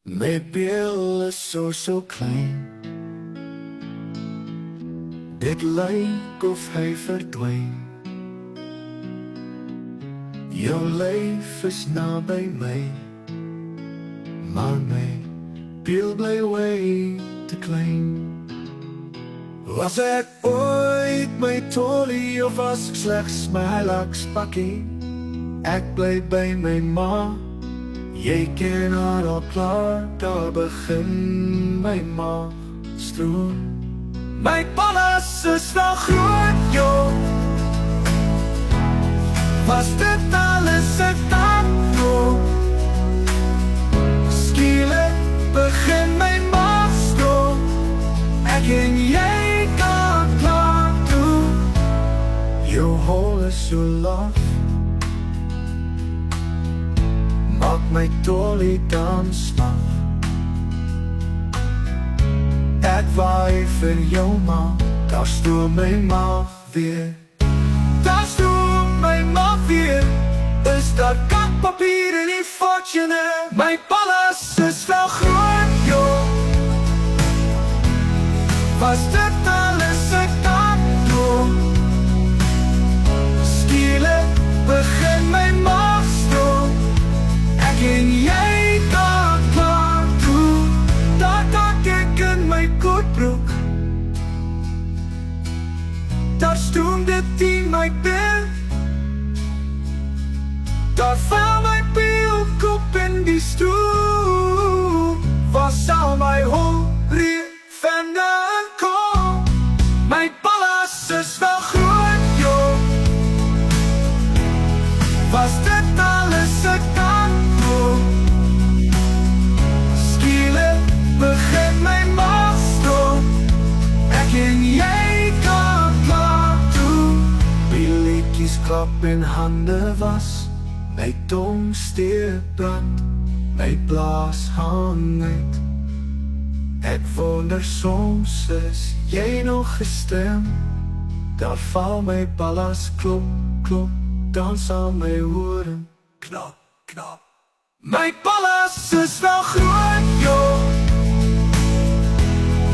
My bil is so klein. Dit lyk of hy verdwyn. Jou lyf is naby my, maar my bil bly way te klein. Was ek ooit my tollie of was ek slegs my heiligspakkie? Ek bly by my ma. Jy ken haar al klaar, daar begin my maag stroom. My balles is wel groot, joh. Was dit alles ek dan nog? Skielik begin my maag stroom. Ek en jy kan klaar doen. Jou hol is so laag. Maak my dolly dans mag. Ek waai vir jou ma. Daar stoor my maag weer. Daar stoor my maag weer. Is daar kakpapier in die fortune? My balles is wel groot, joh. Was dit alles ek kan doen? Skielik begin my maag stroom. Ek en jy kan klaar doen. Daar kak ek in my kortbroek. Daar stoom dit in my bil. Daar val my bilkop in die stoel. Waar sal my hol vandaan kom? My balles is wel groot, joh. Was dit alles ek kan doen? Skielik begin my maag stroom. Ek en jy kan klaar doen. Billetjies klap en hande was. My tong steer brand. My blaas hang uit. Ek wonder soms is jy nog gestem. Daar val my balles klop, klop. Dan sal my woorden knap, knap. My balles is wel groot, joh.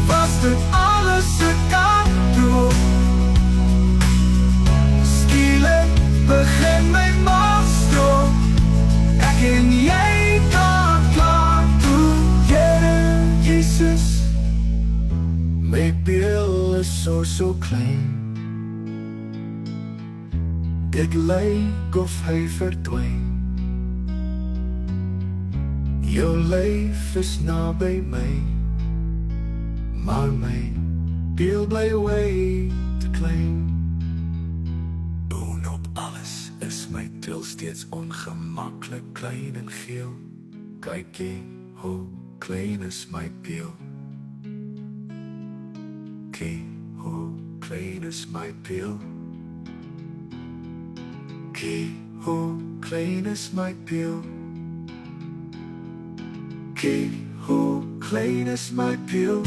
Was dit alles ek kan doen? Skielik begin my maag stroom. Ek en jy kan klaar doen. Jesus, my bil is so klein. Dit lyk of hy verdwyn. Jou lyf is naby my, maar my bil bly way te klein. Boonop alles is my bil steeds ongemaklik klein en geel. Kykie, hoe klein is my bil. Kyk, hoe klein is my bil. Kyk, hoe klein is my bil. Kyk, hoe klein is my bil.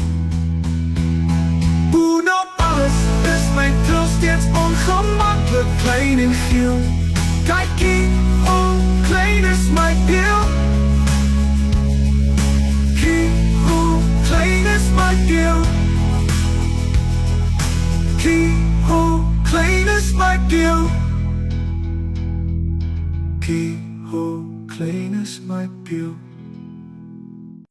Boonop alles is my bil steeds ongemaklik klein en geel. Kykie, hoe klein is my bil.